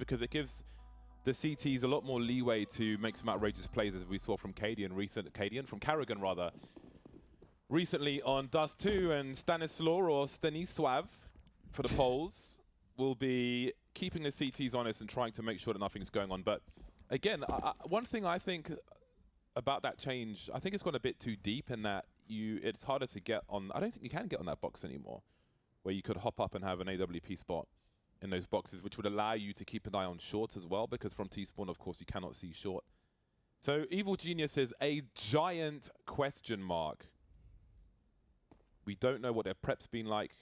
because it gives the CTs a lot more leeway to make some outrageous plays, as we saw from from Karrigan rather, recently on Dust 2, and Stanislaw or Stanisław for the Poles will be keeping the CTs honest and trying to make sure that nothing's going on. But again, one thing I think about that change, I think it's gone a bit too deep in that it's harder to get on. I don't think you can get on that box anymore, where you could hop up and have an AWP spot in those boxes, which would allow you to keep an eye on short as well, because from T-spawn, of course, you cannot see short. So Evil Genius is a giant question mark. We don't know what their prep's been like.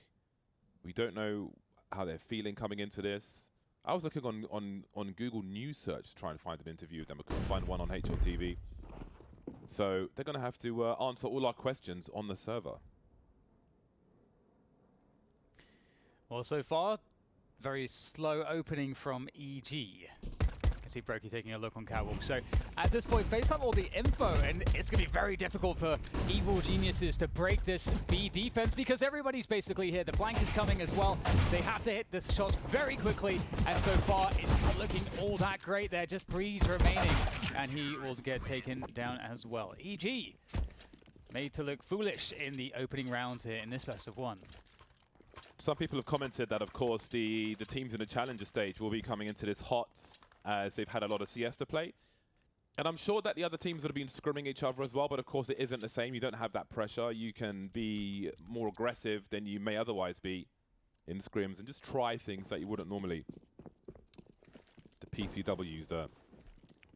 We don't know how they're feeling coming into this. I was looking on Google News search to try and find an interview with them. I couldn't find one on HLTV. So they're going to have to answer all our questions on the server. Well, so far, very slow opening from EG. I see Brokey taking a look on Catwalk. So at this point, Faze have all the info, and it's going to be very difficult for Evil Geniuses to break this B defense because everybody's basically here. The flank is coming as well. They have to hit the shots very quickly, and so far it's not looking all that great there. Just Breeze remaining, and he will get taken down as well. EG made to look foolish in the opening rounds here in this best of one. Some people have commented that, of course, the teams in the challenger stage will be coming into this hot, as they've had a lot of CS to play. And I'm sure that the other teams would have been scrimming each other as well, but of course it isn't the same. You don't have that pressure. You can be more aggressive than you may otherwise be in scrims and just try things that you wouldn't normally. The PCWs, the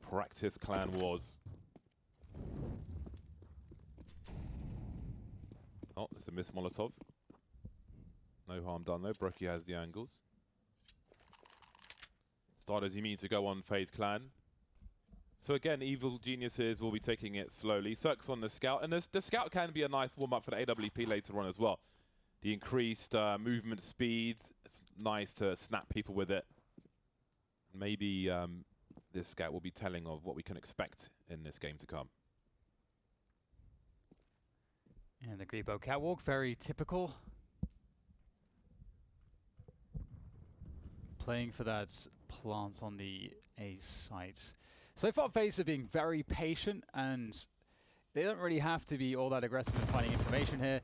practice clan wars. Oh, there's a miss Molotov. No harm done though. Brokey has the angles. Starters, you mean to go on Faze Clan. So again, Evil Geniuses will be taking it slowly. Cirque's on the Scout, and the Scout can be a nice warm-up for the AWP later on as well. The increased movement speeds, it's nice to snap people with it. Maybe this Scout will be telling of what we can expect in this game to come. And the Grebo Catwalk, very typical. Playing for that plant on the A site. So far, Faze are being very patient, and they don't really have to be all that aggressive in finding information here.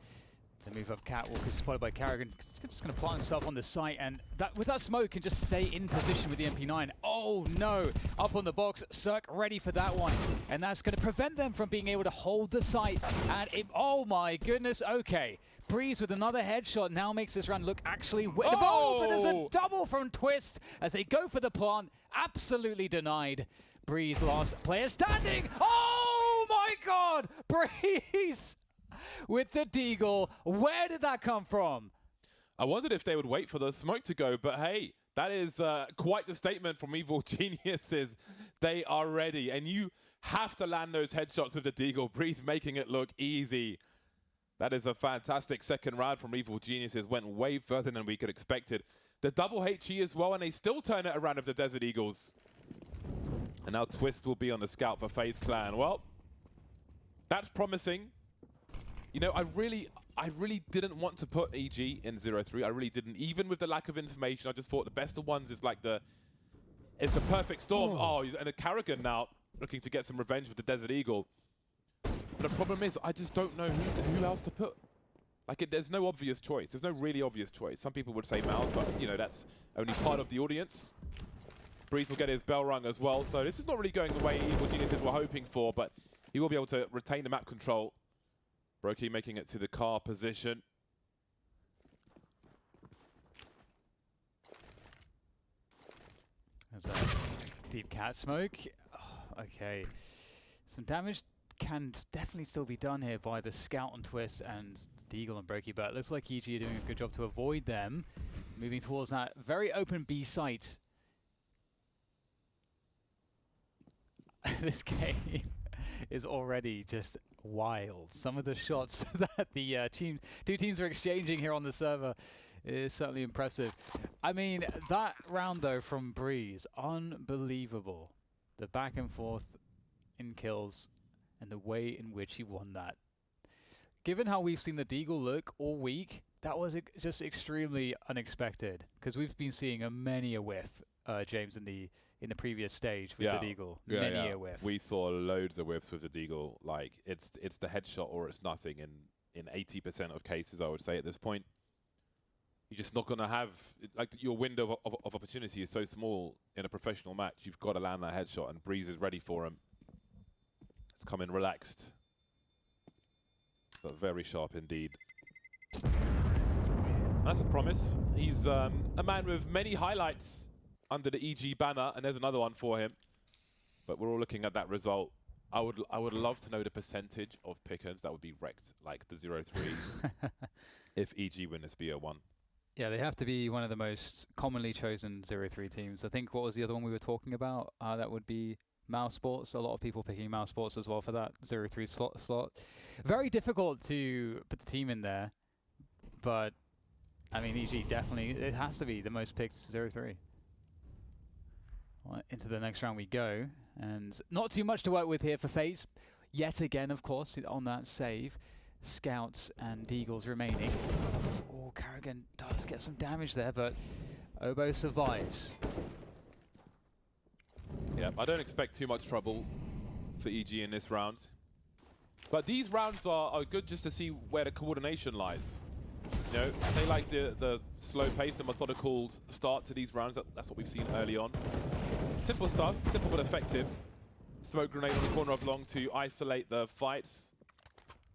The move up Catwalk is spotted by Karrigan. Just going to plant himself on the site, and with that smoke can just stay in position with the MP9. Oh no! Up on the box, Cirque ready for that one, and that's going to prevent them from being able to hold the site. And oh my goodness! Okay, Breeze with another headshot now makes this round look actually winnable. Oh, but there's a double from Twist as they go for the plant. Absolutely denied. Breeze last player standing. Oh my God! Breeze with the Deagle. Where did that come from? I wondered if they would wait for the smoke to go, but hey, that is quite the statement from Evil Geniuses. They are ready, and you have to land those headshots with the Deagle. Breeze making it look easy. That is a fantastic second round from Evil Geniuses. Went way further than we could expected. The double HE as well, and they still turn it around with the Desert Eagles. And now Twist will be on the Scout for Faze Clan. Well, that's promising. You know, I really didn't want to put EG in 0-3. I really didn't. Even with the lack of information, I just thought the best of ones is like it's the perfect storm. Oh, and a Karrigan now looking to get some revenge with the Desert Eagle. But the problem is, I just don't know who else to put. Like, there's no obvious choice. There's no really obvious choice. Some people would say Mouse, but, you know, that's only part of the audience. Breeze will get his bell rung as well. So this is not really going the way Evil Geniuses were hoping for, but he will be able to retain the map control. Brokey making it to the car position. There's a deep cat smoke. Oh, okay. Some damage can definitely still be done here by the Scout and Twist and the Eagle and Brokey, but it looks like EG are doing a good job to avoid them. Moving towards that very open B site. This game is already just wild. Some of the shots that the two teams are exchanging here on the server is certainly impressive. I mean, that round though from Breeze, unbelievable. The back and forth in kills and the way in which he won that. Given how we've seen the Deagle look all week, that was just extremely unexpected, because we've been seeing many a whiff James, in the previous stage with the Deagle. Many a whiff. We saw loads of whiffs with the Deagle. Like it's the headshot or it's nothing in 80% of cases, I would say at this point. You're just not gonna have your window of opportunity is so small in a professional match. You've got to land that headshot, and Breeze is ready for him. It's coming relaxed, but very sharp indeed. That's a promise. He's a man with many highlights under the EG banner, and there's another one for him. But we're all looking at that result. I would love to know the percentage of pick'ems that would be wrecked, like the 0-3, if EG win this BO1. Yeah, they have to be one of the most commonly chosen 0-3 teams. I think, what was the other one we were talking about? That would be Mouse Sports. A lot of people picking Mouse Sports as well for that 0-3 slot. Very difficult to put the team in there, but I mean, EG definitely, it has to be the most picked 0-3. Well, into the next round we go, and not too much to work with here for FaZe. Yet again, of course, on that save. Scouts and Deagles remaining. Oh, Carrigan does get some damage there, but Obo survives. Yeah, I don't expect too much trouble for EG in this round. But these rounds are good just to see where the coordination lies. You know, they like the slow-paced and methodical start to these rounds. That's what we've seen early on. Simple stuff, simple but effective. Smoke grenade on the corner of long to isolate the fights.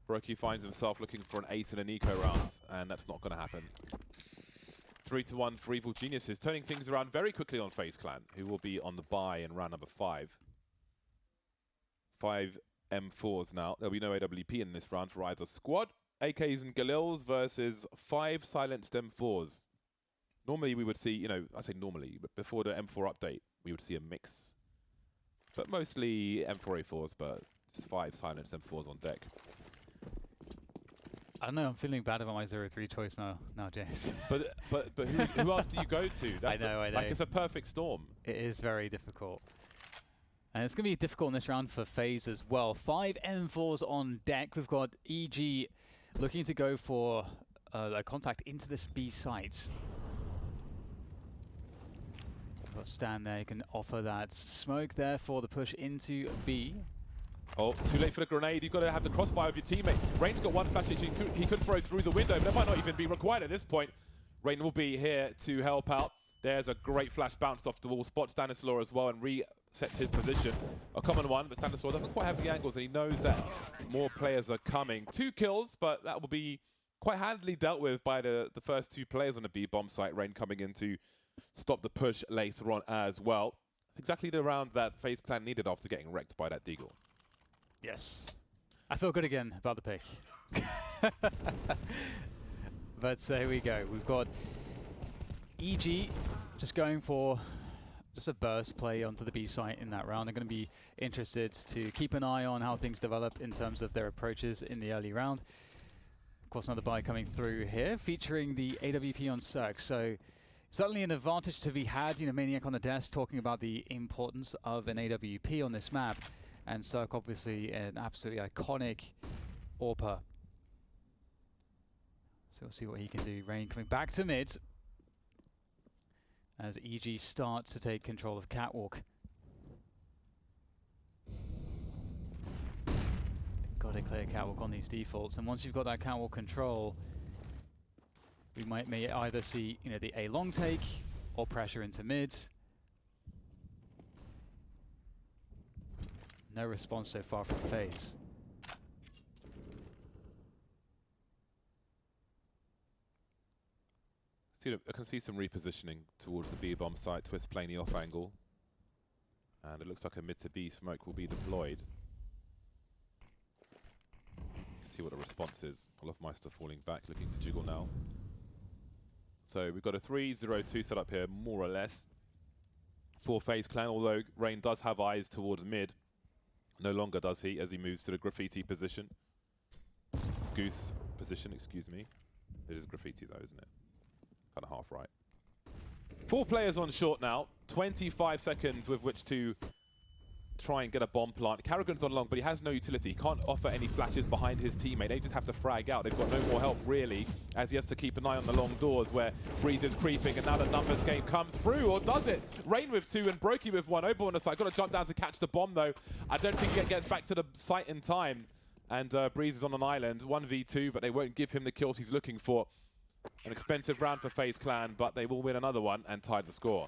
Broky finds himself looking for an ace in an eco round, and that's not going to happen. 3-1 for Evil Geniuses, turning things around very quickly on FaZe Clan, who will be on the bye in round number 5. 5 M4s now. There'll be no AWP in this round for either squad. AKs and Galils versus 5 silenced M4s. Normally we would see, you know, I say normally, but before the M4 update, we would see a mix. But mostly M4A4s, but just 5 silenced M4s on deck. I don't know, I'm feeling bad about my 0-3 choice now, James. but who else do you go to? That's I know. Like, it's a perfect storm. It is very difficult. And it's going to be difficult in this round for FaZe as well. 5 M4s on deck. We've got EG looking to go for a contact into this B site. We've got Stan there, you can offer that smoke there for the push into B. Oh, too late for the grenade. You've got to have the crossfire of your teammate. Rain's got one flash he could throw through the window, but that might not even be required at this point. Rain will be here to help out. There's a great flash bounced off the wall. Spots Stanislaw as well and resets his position. A common one, but Stanislaw doesn't quite have the angles, and he knows that more players are coming. 2 kills, but that will be quite handily dealt with by the first 2 players on the B-bomb site. Rain coming in to stop the push later on as well. It's exactly the round that FaZe Clan needed after getting wrecked by that Deagle. Yes. I feel good again about the pick. But here we go. We've got EG just going for just a burst play onto the B site in that round. They're going to be interested to keep an eye on how things develop in terms of their approaches in the early round. Of course, another buy coming through here, featuring the AWP on Cirque. So certainly an advantage to be had. You know, Maniac on the desk talking about the importance of an AWP on this map. And Cirque, obviously, an absolutely iconic AWPer. So we'll see what he can do. Rain coming back to mid as EG starts to take control of Catwalk. Got to clear Catwalk on these defaults, and once you've got that Catwalk control, we may either see, you know, the A long take or pressure into mid. No response so far from FaZe. I can see some repositioning towards the B-bomb site, twist plainly off angle. And it looks like a mid to B smoke will be deployed. See what the response is. Olofmeister falling back, looking to jiggle now. So we've got a 3-0-2 set up here, more or less, for FaZe Clan, although Rain does have eyes towards mid. No longer does he, as he moves to the graffiti position. Goose position, excuse me. It is graffiti though, isn't it? Kind of half right. 4 players on short now. 25 seconds with which to try and get a bomb plant. Carrigan's on long, but he has no utility. He can't offer any flashes behind his teammate. They just have to frag out. They've got no more help, really, as he has to keep an eye on the long doors where Breeze is creeping, and now the numbers game comes through, or does it? Rain with 2 and Brokey with 1. Obo on the side. Got to jump down to catch the bomb, though. I don't think he gets back to the site in time. And Breeze is on an island, 1v2, but they won't give him the kills he's looking for. An expensive round for FaZe Clan, but they will win another one and tie the score.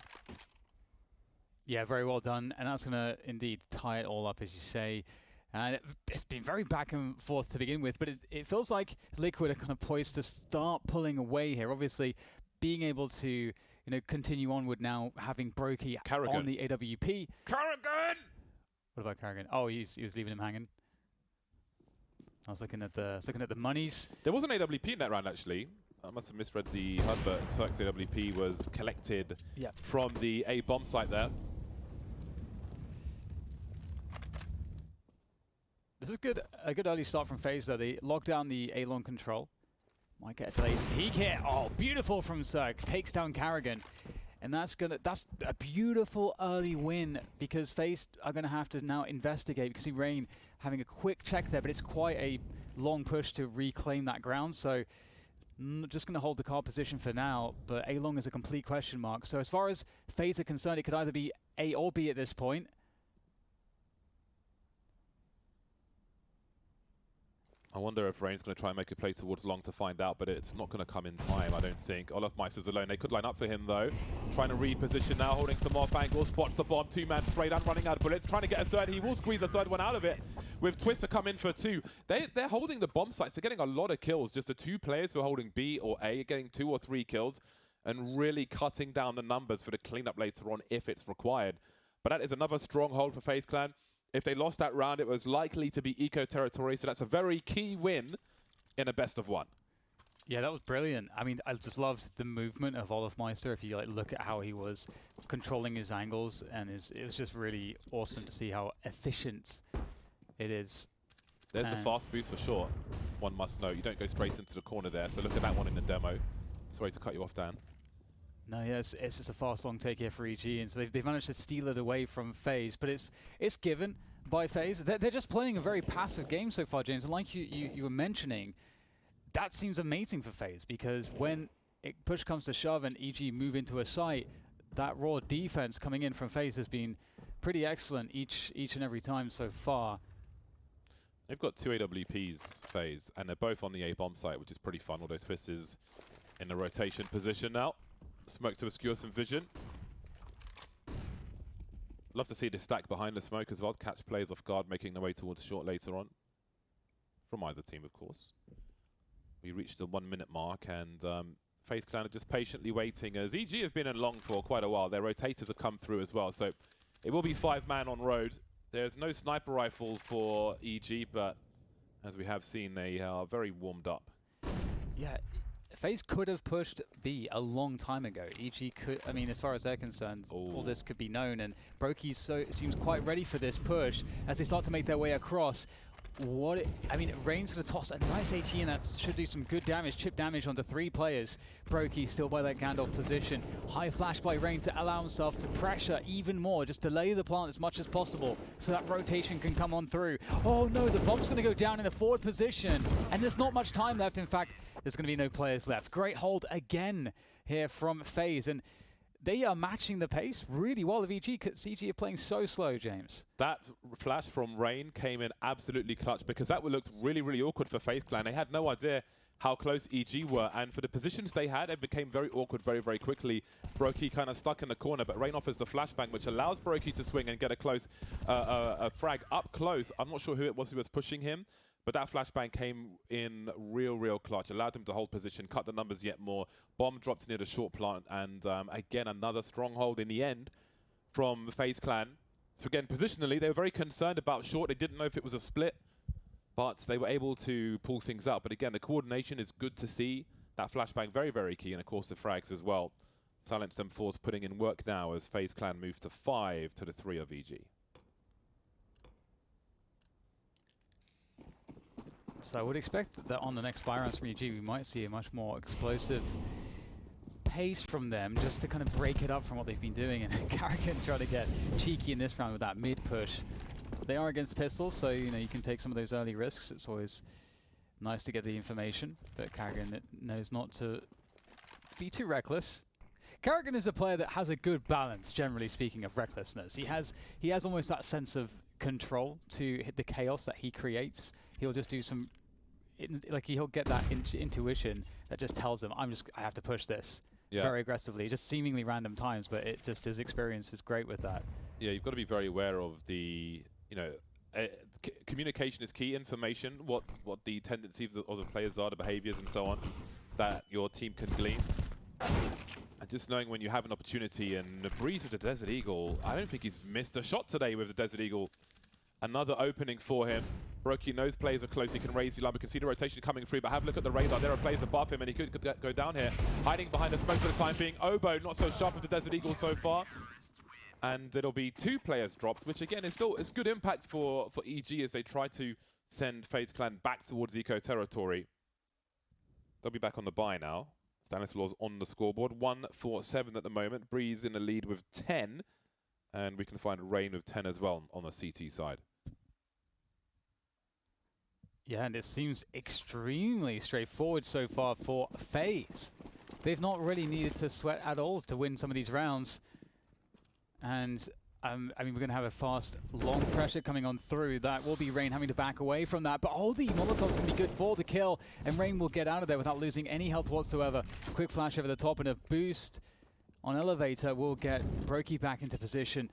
Yeah, very well done. And that's going to indeed tie it all up, as you say. And it's been very back and forth to begin with, but it feels like Liquid are kind of poised to start pulling away here. Obviously, being able to continue onward now, having Brokey on the AWP. Carrigan! What about Carrigan? Oh, he was leaving him hanging. I was looking at the monies. There was an AWP in that round, actually. I must have misread the HUD, but Cirque's AWP was collected from the A bomb site there. This is a good early start from FaZe, though. They lock down the A-long control. Might get a delayed peek here. Oh, beautiful from Cirque. Takes down Carrigan. And that's a beautiful early win, because FaZe are gonna have to now investigate, because Rain having a quick check there, but it's quite a long push to reclaim that ground. So just gonna hold the car position for now, but A-long is a complete question mark. So as far as FaZe are concerned, it could either be A or B at this point. I wonder if Rain's going to try and make a play towards long to find out, but it's not going to come in time, I don't think. Olaf Meister's alone. They could line up for him, though. Trying to reposition now, holding some off angle. Spots the bomb. 2-man straight and running out of bullets. Trying to get a third. He will squeeze a third one out of it. With Twister come in for 2. They're holding the bomb sites. They're getting a lot of kills. Just the 2 players who are holding B or A, getting 2 or 3 kills, and really cutting down the numbers for the cleanup later on if it's required. But that is another stronghold for FaZe Clan. If they lost that round, it was likely to be eco territory, so that's a very key win in a best of 1. Yeah, that was brilliant. I mean, I just loved the movement of Olaf Meister. If you look at how he was controlling his angles, and it was just really awesome to see how efficient it is. There's the fast boost for sure. One must know, you don't go straight into the corner there, so look at that one in the demo. Sorry to cut you off, Dan. No, yeah, it's just a fast long take here for EG, and so they've managed to steal it away from FaZe, but it's given by FaZe. They're just playing a very passive game so far, James, and like you were mentioning, that seems amazing for FaZe, because when push comes to shove and EG move into a site, that raw defense coming in from FaZe has been pretty excellent each and every time so far. They've got 2 AWPs, FaZe, and they're both on the A bomb site, which is pretty fun. Although Twist is in the rotation position now. Smoke to obscure some vision. Love to see the stack behind the smoke as well. Catch players off guard, making their way towards short later on. From either team, of course. We reached the 1-minute mark, and FaZe Clan are just patiently waiting, as EG have been in long for quite a while. Their rotators have come through as well, so it will be 5-man on road. There's no sniper rifle for EG, but as we have seen, they are very warmed up. Yeah. FaZe could have pushed B a long time ago. EG could, I mean, as far as they're concerned, all this could be known, and Brokey seems quite ready for this push as they start to make their way across. Rain's going to toss a nice AT, and that should do some good damage, chip damage onto 3 players. Brokey still by that Gandalf position. High flash by Rain to allow himself to pressure even more, just delay the plant as much as possible so that rotation can come on through. Oh no, the bomb's going to go down in a forward position, and there's not much time left. In fact, there's going to be no players left. Great hold again here from FaZe, and they are matching the pace really well of EG, because EG are playing so slow, James. That flash from Rain came in absolutely clutch, because that looked really, really awkward for FaZe Clan. They had no idea how close EG were, and for the positions they had, it became very awkward very, very quickly. Brokey kind of stuck in the corner, but Rain offers the flashbang, which allows Brokey to swing and get a frag up close. I'm not sure who it was who was pushing him, but that flashbang came in real clutch, allowed him to hold position, cut the numbers yet more. Bomb dropped near the short plant, and again, another stronghold in the end from FaZe Clan. So again, positionally, they were very concerned about short. They didn't know if it was a split, but they were able to pull things out. But again, the coordination is good to see. That flashbang, very, very key, and of course the frags as well. Silence them Force putting in work now as FaZe Clan move to 5 to the 3 of EG. So I would expect that on the next buy rounds from EG, we might see a much more explosive pace from them just to kind of break it up from what they've been doing, and Carrigan trying to get cheeky in this round with that mid push. They are against pistols, so you know you can take some of those early risks. It's always nice to get the information, but Carrigan knows not to be too reckless. Carrigan is a player that has a good balance, generally speaking, of recklessness. He has almost that sense of control to hit the chaos that he creates. He'll just do some, he'll get that intuition that just tells him, I have to push this very aggressively, just seemingly random times, but his experience is great with that. Yeah, you've got to be very aware of the, communication is key. Information, what the tendencies of the players are, the behaviors and so on, that your team can glean. And just knowing when you have an opportunity, and the Breeze with the Desert Eagle, I don't think he's missed a shot today with the Desert Eagle. Another opening for him. Brokey knows players are close, he can raise the line, we can see the rotation coming through, but have a look at the radar, there are players above him and he could go down here. Hiding behind the smoke for the time being, Obo not so sharp with the Desert Eagle so far. And it'll be 2 players dropped, which again is still good impact for EG as they try to send FaZe Clan back towards eco territory. They'll be back on the bye now. Stanislaw's on the scoreboard, 1-4-7 at the moment. Breeze in the lead with 10. And we can find Rain with 10 as well on the CT side. Yeah, and it seems extremely straightforward so far for FaZe. They've not really needed to sweat at all to win some of these rounds. And I mean, we're going to have a fast, long pressure coming on through. That will be Rain having to back away from that. But the Molotov's going to be good for the kill. And Rain will get out of there without losing any health whatsoever. Quick flash over the top and a boost on Elevator will get Brokey back into position.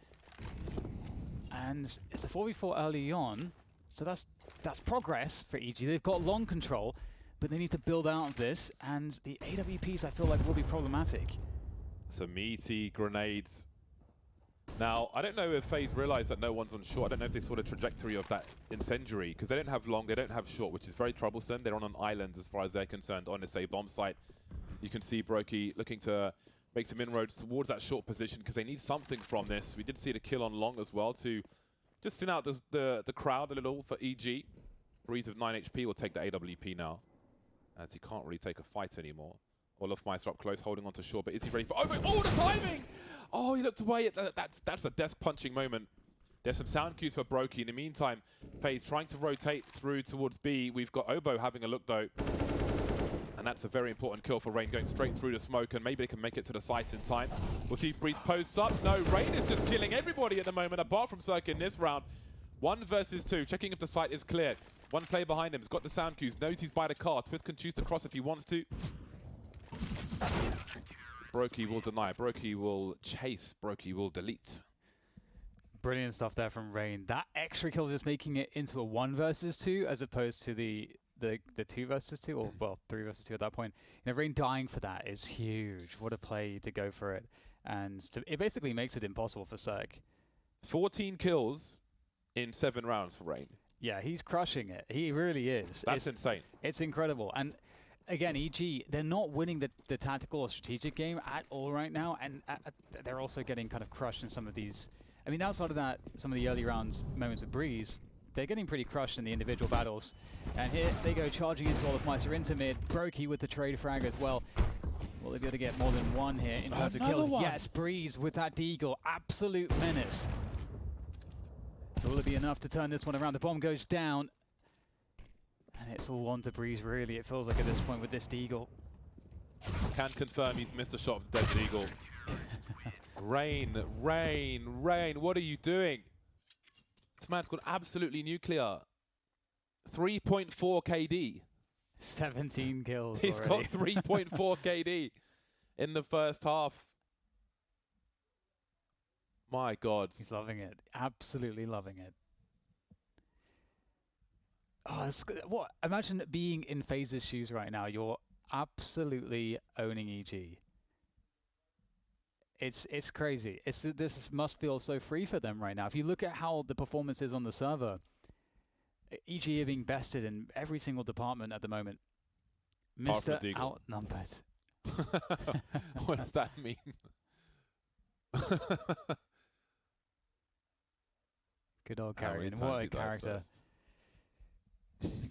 And it's a 4v4 early on. So that's progress for EG. They've got long control, but they need to build out of this. And the AWPs, I feel like, will be problematic. Some meaty grenades. Now, I don't know if FaZe realized that no one's on short. I don't know if they saw the trajectory of that incendiary, because they don't have long, they don't have short, which is very troublesome. They're on an island as far as they're concerned on this bomb site. You can see Brokey looking to make some inroads towards that short position because they need something from this. We did see the kill on long as well to just thin out the crowd a little for EG. Breeze of 9 HP will take the AWP now, as he can't really take a fight anymore. Olofmeister up close, holding on to short, but is he ready for... Oh, the timing! Oh, he looked away. That's a desk punching moment. There's some sound cues for Brokey. In the meantime, FaZe trying to rotate through towards B. We've got Obo having a look, though. And that's a very important kill for Rain, going straight through the smoke, and maybe they can make it to the site in time. We'll see if Breeze posts up. No, Rain is just killing everybody at the moment, apart from Cirque in this round. 1 versus 2, checking if the site is clear. One player behind him has got the sound cues, knows he's by the car. Twist can choose to cross if he wants to. Brokey will deny, Brokey will chase, Brokey will delete. Brilliant stuff there from Rain. That extra kill just making it into a 1 versus 2 as opposed to the 2 versus 2, or well, 3 versus 2 at that point. You know, Rain dying for that is huge. What a play to go for it. And it basically makes it impossible for Cirque. 14 kills in 7 rounds for Rain. Yeah, he's crushing it. He really is. That's insane. It's incredible. And again, EG, they're not winning the tactical or strategic game at all right now, and they're also getting kind of crushed in some of these. I mean, outside of that, some of the early rounds moments with Breeze, they're getting pretty crushed in the individual battles. And here they go charging into Olofmeister into mid. Brokey with the trade frag as well. Will they be able to get more than 1 here in terms of kills? Yes, Breeze with that deagle. Absolute menace. Will it be enough to turn this one around? The bomb goes down. And it's all on to Breeze, really. It feels like at this point with this deagle. Can confirm he's missed a shot of the Desert Eagle. Rain, what are you doing? This man's gone absolutely nuclear. 3.4 KD. 17 kills He's already. got 3.4 KD in the first half. My God. He's loving it. Absolutely loving it. Oh, what? Imagine being in FaZe's shoes right now. You're absolutely owning EG. It's crazy. This must feel so free for them right now. If you look at how the performance is on the server, EG are being bested in every single department at the moment. Mr. Outnumbered. What does that mean? Good old Carrigan. What a character.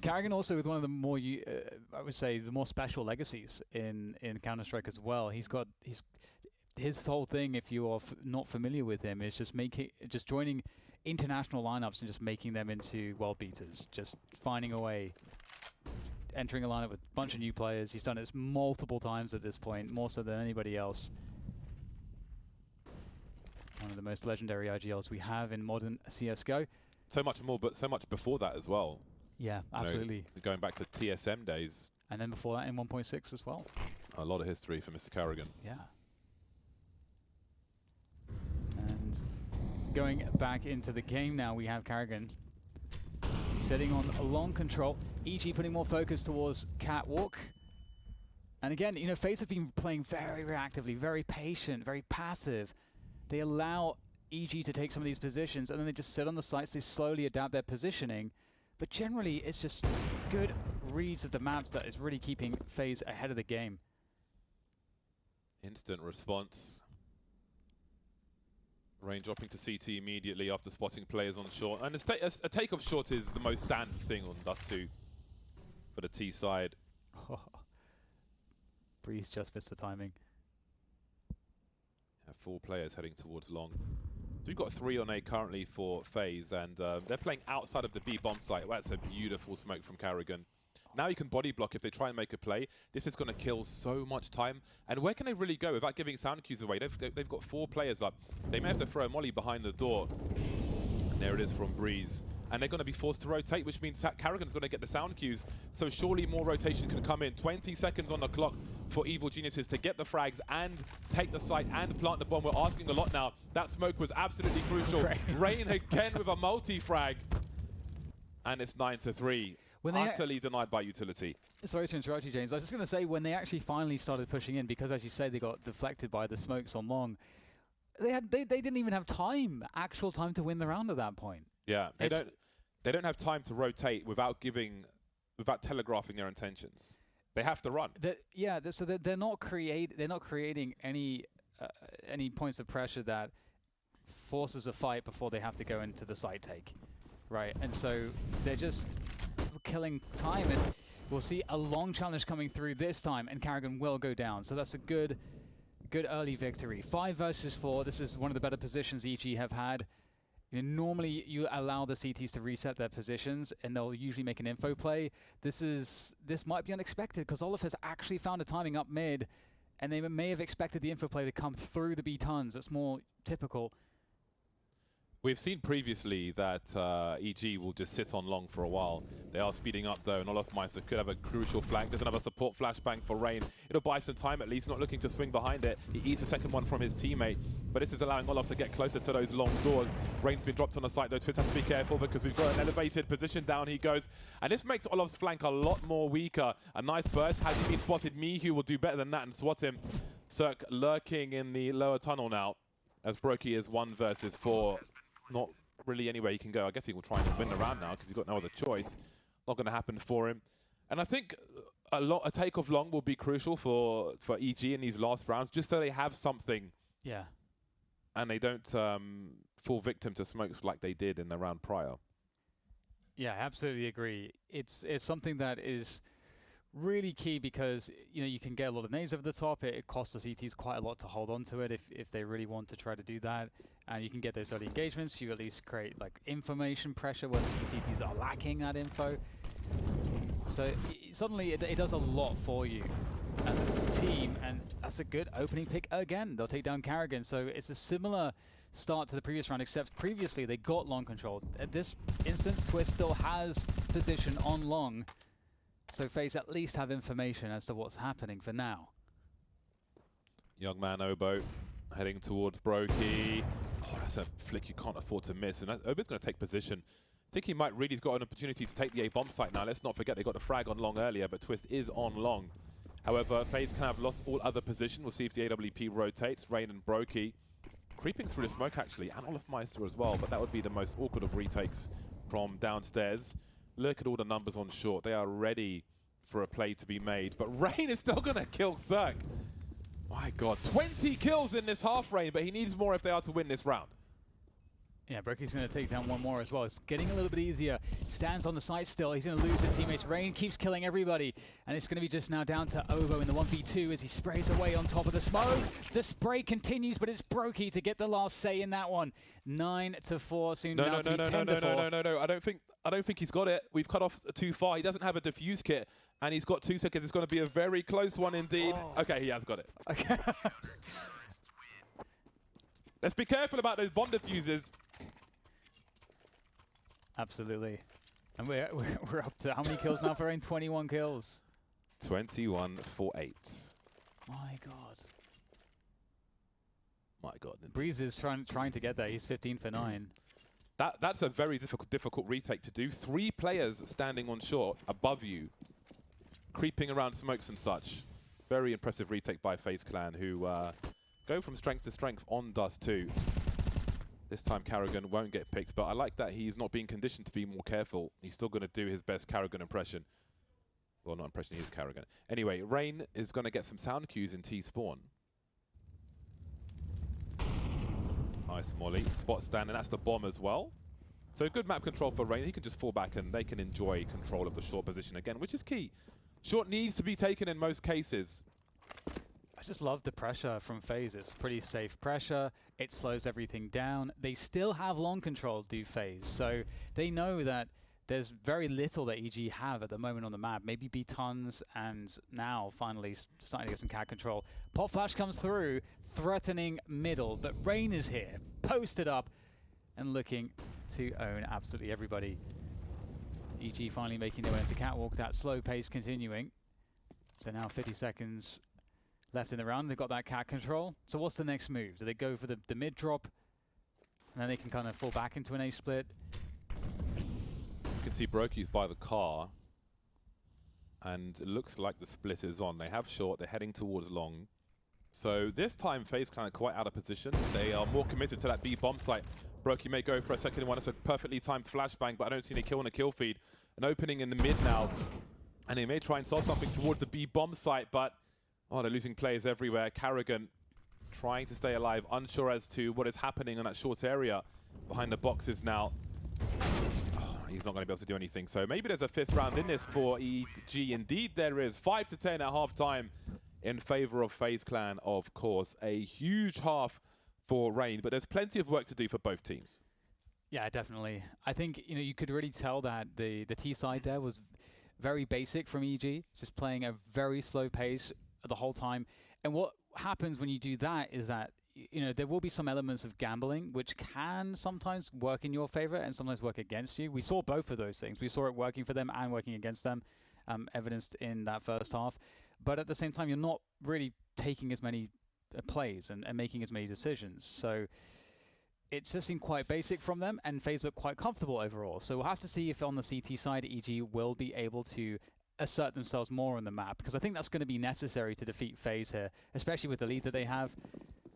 Carrigan also with one of the more, I would say, the more special legacies in Counter-Strike as well. His whole thing, if you are not familiar with him, is just joining international lineups and just making them into world beaters. Just finding a way, entering a lineup with a bunch of new players. He's done it multiple times at this point, more so than anybody else. One of the most legendary IGLs we have in modern CSGO. So much more, but so much before that as well. Yeah, absolutely. You know, going back to TSM days. And then before that in 1.6 as well. A lot of history for Mr. Carrigan. Yeah. And going back into the game now, we have Carrigan sitting on a long control. EG putting more focus towards Catwalk. And again, you know, Faze have been playing very reactively, very patient, very passive. They allow EG to take some of these positions, and then they just sit on the sites. They slowly adapt their positioning. But generally, it's just good reads of the maps that is really keeping Faze ahead of the game. Instant response. Rain dropping to CT immediately after spotting players on short. And a takeoff short is the most standard thing on Dust 2 for the T side. Breeze just missed the timing. 4 players heading towards long. So we've got 3 on A currently for Faze, and they're playing outside of the B bomb site. Well, that's a beautiful smoke from Carrigan. Now you can body block if they try and make a play. This is going to kill so much time. And where can they really go without giving sound cues away? They've got 4 players up. They may have to throw a molly behind the door. And there it is from Breeze. And they're going to be forced to rotate, which means Carrigan's going to get the sound cues. So surely more rotation can come in. 20 seconds on the clock for Evil Geniuses to get the frags and take the site and plant the bomb. We're asking a lot now. That smoke was absolutely crucial. Rain again with a multi-frag. And it's 9-3. Utterly denied by utility. Sorry to interrupt you, James. I was just going to say, when they actually finally started pushing in, because as you say, they got deflected by the smokes on long, they didn't even have actual time to win the round at that point. Yeah, they don't have time to rotate without telegraphing their intentions. They have to run. So they're not creating any points of pressure that forces a fight before they have to go into the site take, right? And so they're just killing time, and we'll see a long challenge coming through this time, and Carrigan will go down. So that's a good early victory. 5 versus 4. This is one of the better positions EG have had. You know, normally you allow the CTs to reset their positions, and they'll usually make an info play. This might be unexpected because Olaf has actually found a timing up mid, and they may have expected the info play to come through the B tons. That's more typical. We've seen previously that EG will just sit on long for a while. They are speeding up though, and Olafmeister could have a crucial flank. There's another support flashbang for Rain. It'll buy some time at least, not looking to swing behind it. He eats a second one from his teammate, but this is allowing Olaf to get closer to those long doors. Rain's been dropped on the site though. Twist has to be careful because we've got an elevated position. Down he goes. And this makes Olaf's flank a lot more weaker. A nice burst. Has he been spotted? Mihu will do better than that and swat him. Cirque lurking in the lower tunnel now, as Brokey is 1 versus 4. Not really anywhere he can go. I guess he will try and win the round now because he's got no other choice. Not going to happen for him. And I think a takeoff long will be crucial for EG in these last rounds, just so they have something. Yeah. And they don't fall victim to smokes like they did in the round prior. Yeah, I absolutely agree. It's something that is really key because, you know, you can get a lot of nades over the top. It costs the CTs quite a lot to hold on to it if they really want to try to do that. And you can get those early engagements. You at least create like information pressure when the CTs are lacking that info. So suddenly it does a lot for you as a team, and that's a good opening pick again. They'll take down Carrigan. So it's a similar start to the previous round, except previously they got long control. At this instance, Twist still has position on long. So Faze at least have information as to what's happening for now. Young man Obo heading towards Brokey. Oh, that's a flick you can't afford to miss. And Obo's going to take position. I think he might read he's got an opportunity to take the A bomb site now. Let's not forget they got the frag on long earlier, but Twist is on long. However, Faze can have lost all other position. We'll see if the AWP rotates. Rain and Brokey creeping through the smoke actually, and Olafmeister as well, but that would be the most awkward of retakes from downstairs. Look at all the numbers on short. They are ready for a play to be made, but Rain is still going to kill Cirque. My God, 20 kills in this half, Rain, but he needs more if they are to win this round. Yeah, Broky's going to take down one more as well. It's getting a little bit easier. Stands on the side still. He's going to lose his teammates. Rain keeps killing everybody. And it's going to be just now down to Obo in the 1v2 as he sprays away on top of the smoke. The spray continues, but it's Broky to get the last say in that one. 9-4, soon down to 10-4. No. I don't think he's got it. We've cut off too far. He doesn't have a defuse kit, and he's got 2 seconds. It's going to be a very close one indeed. Oh. Okay, he has got it. Okay. Let's be careful about those bomb diffusers. Absolutely. And we're up to how many kills now for Rain? 21 kills. 21 for 8. My God. My God. Breeze is trying to get there. He's 15 for 9. That's a very difficult retake to do. 3 players standing on shore above you, creeping around smokes and such. Very impressive retake by Faze Clan, who go from strength to strength on Dust 2. This time Karrigan won't get picked, but I like that he's not being conditioned to be more careful. He's still going to do his best Karrigan impression. Well, not impression, he is Karrigan. Anyway, Rain is going to get some sound cues in T-spawn. Nice molly. Spot stand, and that's the bomb as well. So good map control for Rain. He can just fall back and they can enjoy control of the short position again, which is key. Short needs to be taken in most cases. I just love the pressure from Faze. It's pretty safe pressure. It slows everything down. They still have long control, do Faze. So they know that there's very little that EG have at the moment on the map. Maybe B tons, and now finally starting to get some cat control. Pop flash comes through, threatening middle, but Rain is here, posted up, and looking to own absolutely everybody. EG finally making their way into catwalk. That slow pace continuing. So now 50 seconds left in the round. They've got that cat control. So what's the next move? Do they go for the mid drop, and then they can kind of fall back into an A split? You can see Broky's by the car, and it looks like the split is on. They have short, they're heading towards long. So this time Faze Clan are quite out of position. They are more committed to that B bomb site. Broky may go for a second one. It's a perfectly timed flashbang, but I don't see any kill on a kill feed. An opening in the mid now, and they may try and solve something towards the B bomb site, but oh, they're losing players everywhere. Karrigan trying to stay alive, unsure as to what is happening in that short area behind the boxes now. Oh, he's not going to be able to do anything. So maybe there's a 5th round in this for EG. Indeed there is. 5-10 at half-time in favor of Faze Clan, of course. A huge half for Rain, but there's plenty of work to do for both teams. Yeah, definitely. I think, you know, you could really tell that the T side there was very basic from EG, just playing a very slow pace the whole time. And what happens when you do that is that, you know, there will be some elements of gambling which can sometimes work in your favor and sometimes work against you. We saw both of those things. We saw it working for them and working against them, evidenced in that first half. But at the same time, you're not really taking as many plays and making as many decisions. So it just seemed quite basic from them, and FaZe looked quite comfortable overall. So we'll have to see if on the CT side, EG will be able to assert themselves more on the map, because I think that's going to be necessary to defeat FaZe here, especially with the lead that they have.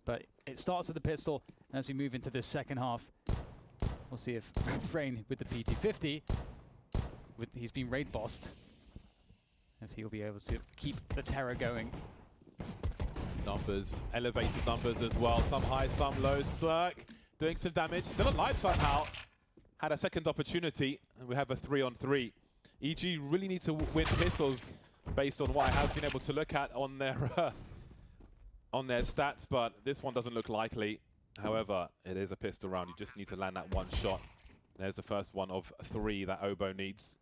But it starts with the pistol, and as we move into this second half, we'll see if Rain with the PT50, he's been raid bossed, if he'll be able to keep the terror going. Numbers, elevated numbers as well. Some high, some low. Cirque doing some damage. Still alive somehow. Had a second opportunity, and we have a 3-on-3. EG really need to win pistols based on what I have been able to look at on their stats, but this one doesn't look likely. However, it is a pistol round. You just need to land that one shot. There's the first one of 3 that Obo needs.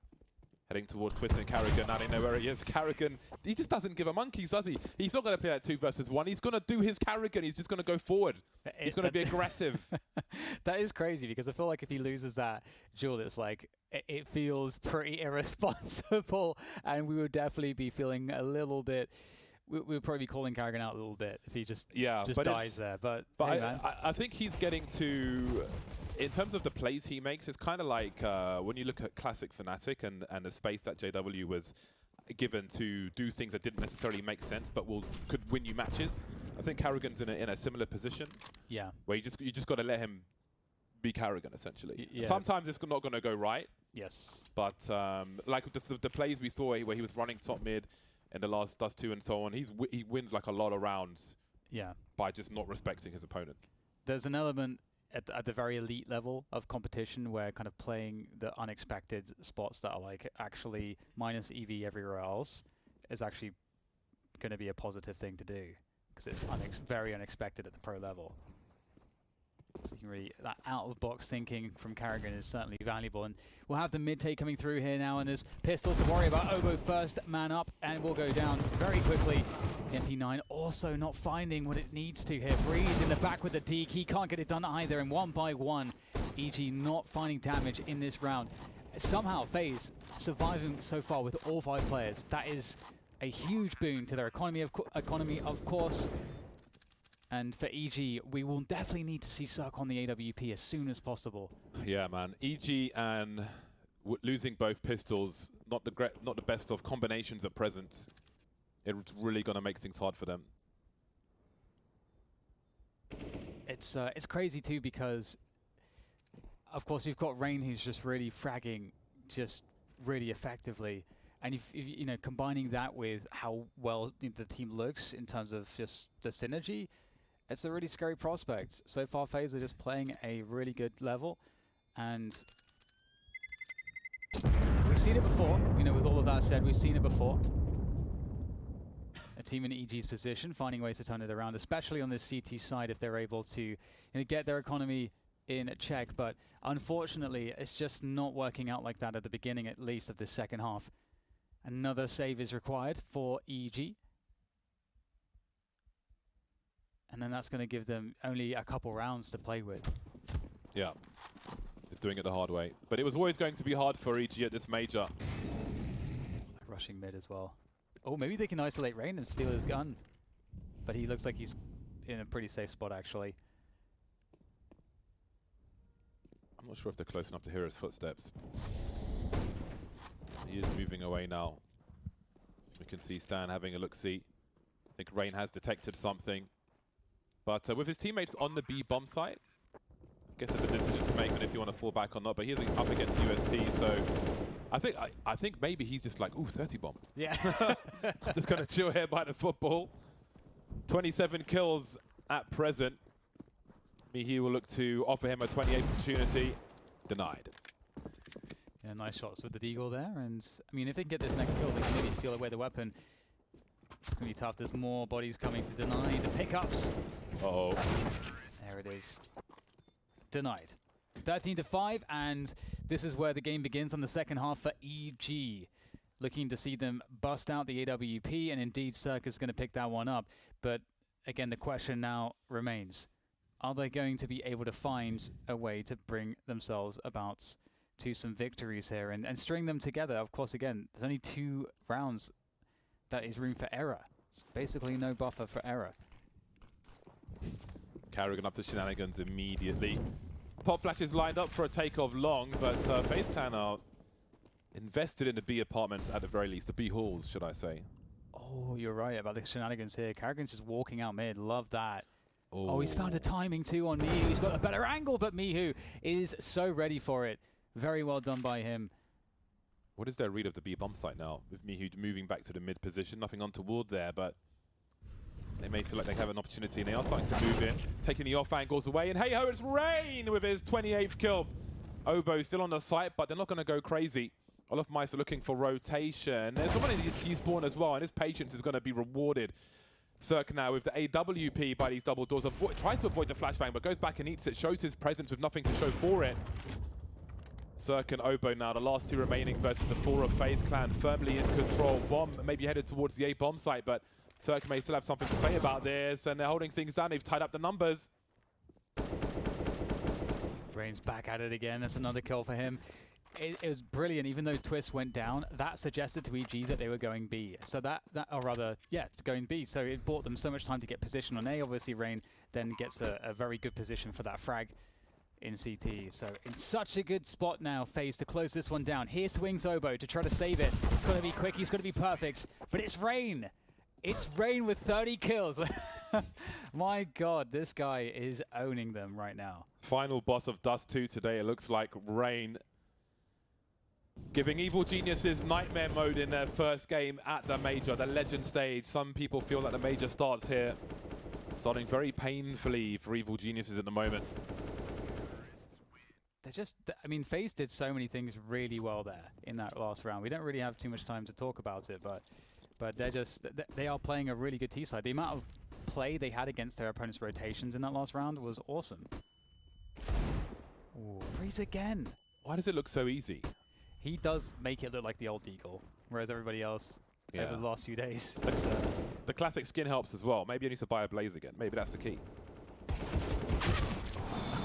Heading towards Twisted Karrigan. Now they know where he is. Karrigan, he just doesn't give a monkeys, does he? He's not going to play that 2 versus 1. He's going to do his Karrigan. He's just going to go forward. He's going to be aggressive. That is crazy, because I feel like if he loses that duel, it's like, it feels pretty irresponsible, and we would definitely be feeling a little bit, we would probably be calling Karrigan out a little bit if he just dies there. But hey, I think he's getting to, in terms of the plays he makes, it's kind of like when you look at classic Fnatic and the space that JW was given to do things that didn't necessarily make sense, but could win you matches. I think Karrigan's in a similar position. Yeah. Where you just got to let him be Karrigan, essentially. Yeah. Sometimes it's not going to go right. Yes. But like the plays we saw where he was running top mid in the last Dust 2 and so on, he wins like a lot of rounds. Yeah. By just not respecting his opponent. There's an element at the very elite level of competition, where kind of playing the unexpected spots that are like actually minus EV everywhere else is actually going to be a positive thing to do, because it's very unexpected at the pro level. So you can really, that out-of-box thinking from Carrigan is certainly valuable. And we'll have the mid-take coming through here now, and there's pistols to worry about. Obo first man up, and will go down very quickly. MP9 also not finding what it needs to here. Breeze in the back with the deke. He can't get it done either, and 1 by 1, EG not finding damage in this round. Somehow, FaZe surviving so far with all 5 players. That is a huge boon to their economy, of course. And for EG, we will definitely need to see Cirque on the AWP as soon as possible. Yeah, man. EG and losing both pistols, not the best of combinations at present. It's really going to make things hard for them. It's crazy too, because of course you've got Rain, who's just really fragging just really effectively. And you know, combining that with how well the team looks in terms of just the synergy, it's a really scary prospect. So far, FaZe are just playing a really good level, and we've seen it before. You know, with all of that said, we've seen it before. A team in EG's position, finding ways to turn it around, especially on this CT side, if they're able to get their economy in check. But unfortunately, it's just not working out like that at the beginning, at least, of this second half. Another save is required for EG. And then that's going to give them only a couple rounds to play with. Yeah, just doing it the hard way. But it was always going to be hard for EG at this major. Rushing mid as well. Oh, maybe they can isolate Rain and steal his gun. But he looks like he's in a pretty safe spot, actually. I'm not sure if they're close enough to hear his footsteps. He is moving away now. We can see Stan having a look-see. I think Rain has detected something. But with his teammates on the B bomb site, I guess there's a decision to make on if you want to fall back or not. But he's up against USP, so I think maybe he's just like, ooh, 30 bomb. Yeah. Just going to chill here by the football. 27 kills at present. Mihi will look to offer him a 28th opportunity. Denied. Yeah, nice shots with the deagle there. And I mean, if they can get this next kill, they can maybe steal away the weapon. It's going to be tough. There's more bodies coming to deny the pickups. Uh-oh. There it is. Denied. 13-5, and this is where the game begins on the second half for EG. Looking to see them bust out the AWP, and indeed Cirque is going to pick that one up. But again, the question now remains, are they going to be able to find a way to bring themselves about to some victories here and string them together? Of course, again, there's only 2 rounds. That is room for error. It's basically no buffer for error. Carrigan up to shenanigans immediately. Pop Flash is lined up for a takeoff long, but FaZe Clan are invested in the B apartments at the very least. The B halls, should I say. Oh, you're right about the shenanigans here. Carrigan's just walking out mid. Love that. Oh, he's found a timing too on Mihu. He's got a better angle, but Mihu is so ready for it. Very well done by him. What is their read of the B bomb site now? With Mihu moving back to the mid position, nothing untoward there, but they may feel like they have an opportunity, and they are starting to move in, taking the off angles away. And hey-ho, it's Rain with his 28th kill. Obo still on the site, but they're not going to go crazy. Olaf Meister looking for rotation. There's someone in the T-spawn as well, and his patience is going to be rewarded. Cirque now with the AWP by these double doors. Tries to avoid the flashbang, but goes back and eats it. Shows his presence with nothing to show for it. Cirque and Obo now, the last 2 remaining versus the 4 of FaZe Clan, firmly in control. Bomb maybe headed towards the A bomb site, but Cirque may still have something to say about this, and they're holding things down. They've tied up the numbers. Rain's back at it again. That's another kill for him. It was brilliant. Even though Twist went down, that suggested to EG that they were going B. So or rather, yeah, it's going B. So it bought them so much time to get position on A. Obviously, Rain then gets a very good position for that frag in CT. So in such a good spot now, FaZe to close this one down. Here swings Obo to try to save it. It's going to be quick. He's going to be perfect. But it's Rain. It's Rain with 30 kills. My God, this guy is owning them right now. Final boss of Dust 2 today. It looks like Rain giving Evil Geniuses nightmare mode in their first game at the Major, the Legend stage. Some people feel that the Major starts here. Starting very painfully for Evil Geniuses at the moment. I mean, Faze did so many things really well there in that last round. We don't really have too much time to talk about it, but they are playing a really good T side. The amount of play they had against their opponent's rotations in that last round was awesome. Ooh, Breeze again. Why does it look so easy? He does make it look like the old Deagle, whereas everybody else over the last few days. The classic skin helps as well. Maybe he needs to buy a Blaze again. Maybe that's the key.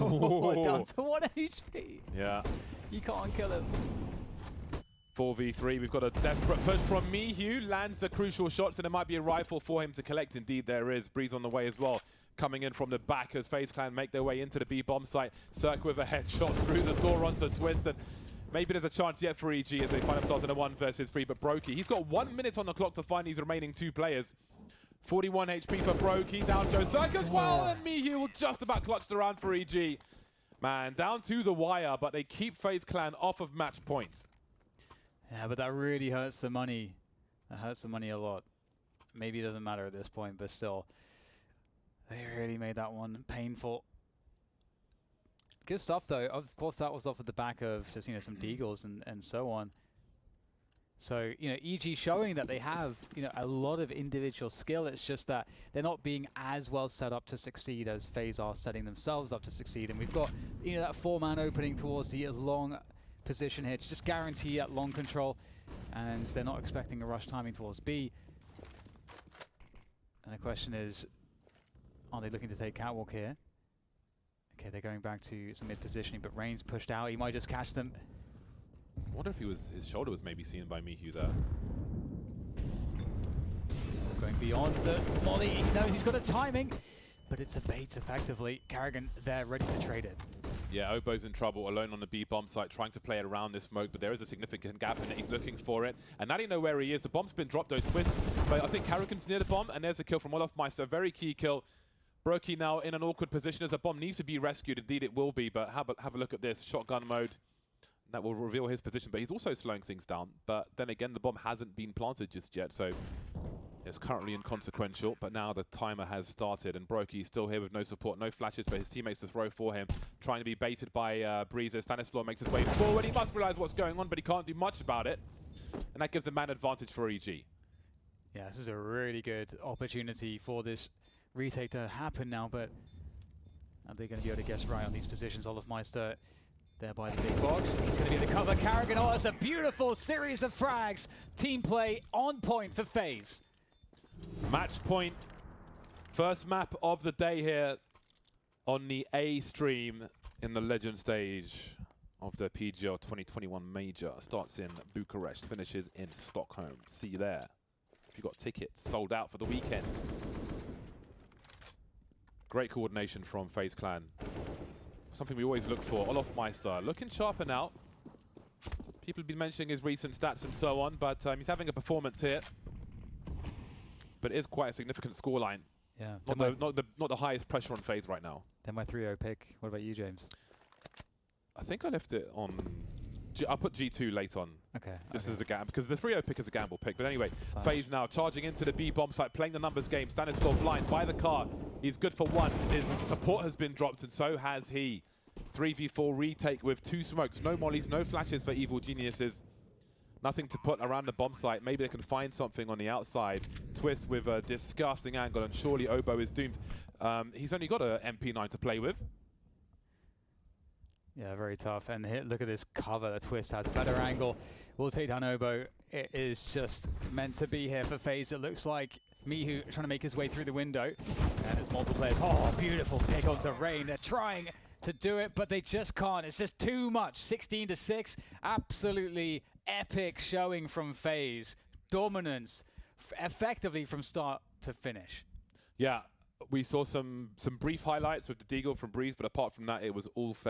Oh, down to 1 HP. Yeah. You can't kill him. 4v3. We've got a desperate push from Mihu. Lands the crucial shots, and it might be a rifle for him to collect. Indeed, there is. Breeze on the way as well. Coming in from the back as FaZe Clan make their way into the B bomb site. Cirque with a headshot through the door onto Twist, and maybe there's a chance yet for EG as they find themselves in a 1 versus 3. But Brokey, he's got 1 minute on the clock to find these remaining 2 players. 41 HP for Brokey. Down goes Cirque as well, and Mihu will just about clutch the round for EG. Man, down to the wire, but they keep FaZe Clan off of match points. Yeah, but that really hurts the money. That hurts the money a lot. Maybe it doesn't matter at this point, but still. They really made that one painful. Good stuff, though. Of course, that was off of the back of just, you know, some Deagles and so on. So, you know, EG showing that they have, you know, a lot of individual skill. It's just that they're not being as well set up to succeed as FaZe are setting themselves up to succeed. And we've got, you know, that 4-man opening towards the long position here to just guarantee that long control. And they're not expecting a rush timing towards B. And the question is, are they looking to take Catwalk here? Okay, they're going back to some mid-positioning, but Rain's pushed out. He might just catch them. I wonder if his shoulder was maybe seen by Mihu there. Going beyond the molly. He knows he's got a timing, but it's a bait effectively. Karrigan there, ready to trade it. Yeah, Obo's in trouble, alone on the B bomb site, trying to play it around this smoke, but there is a significant gap in it. He's looking for it, and now they know where he is. The bomb's been dropped, though. Twist, but I think Karrigan's near the bomb, and there's a kill from Olofmeister. Very key kill. Brokey now in an awkward position as a bomb needs to be rescued. Indeed, it will be, but have a look at this. Shotgun mode. That will reveal his position, but he's also slowing things down. But then again, the bomb hasn't been planted just yet, so it's currently inconsequential. But now the timer has started, and Brokey's still here with no support, no flashes for his teammates to throw for him. Trying to be baited by Breeze. Stanislaw makes his way forward. He must realize what's going on, but he can't do much about it. And that gives a man advantage for EG. Yeah, this is a really good opportunity for this retake to happen now, but are they going to be able to guess right on these positions? Olofmeister there by the big box. He's going to be the cover. Karrigan, oh, it's a beautiful series of frags. Team play on point for FaZe. Match point. First map of the day here on the A stream in the Legend stage of the PGL 2021 Major. Starts in Bucharest, finishes in Stockholm. See you there. If you got tickets, sold out for the weekend. Great coordination from FaZe Clan. Something we always look for. Olofmeister looking sharper now. People have been mentioning his recent stats and so on, but he's having a performance here. But it is quite a significant scoreline. Yeah. Not the highest pressure on FaZe right now. Then my 3-0 pick. What about you, James? I think I left it on... I'll put G2 late on. Okay. Just as a gamble, because the 3-0 pick is a gamble pick. But anyway, FaZe now charging into the B bomb site, playing the numbers game. Stanislaw blind by the car. He's good for once. His support has been dropped, and so has he. 3v4 retake with 2 smokes. No mollies, no flashes for Evil Geniuses. Nothing to put around the bomb site. Maybe they can find something on the outside. Twist with a disgusting angle, and surely Obo is doomed. He's only got an MP9 to play with. Yeah, very tough. And here, look at this cover. The Twist has better angle. We'll take down Obo. It is just meant to be here for FaZe. It looks like Mihu trying to make his way through the window. And there's multiple players. Oh, beautiful pick onto Rain. They're trying to do it, but they just can't. It's just too much. 16-6. Absolutely epic showing from FaZe. Dominance, effectively from start to finish. Yeah, we saw some brief highlights with the Deagle from Breeze, but apart from that, it was all FaZe.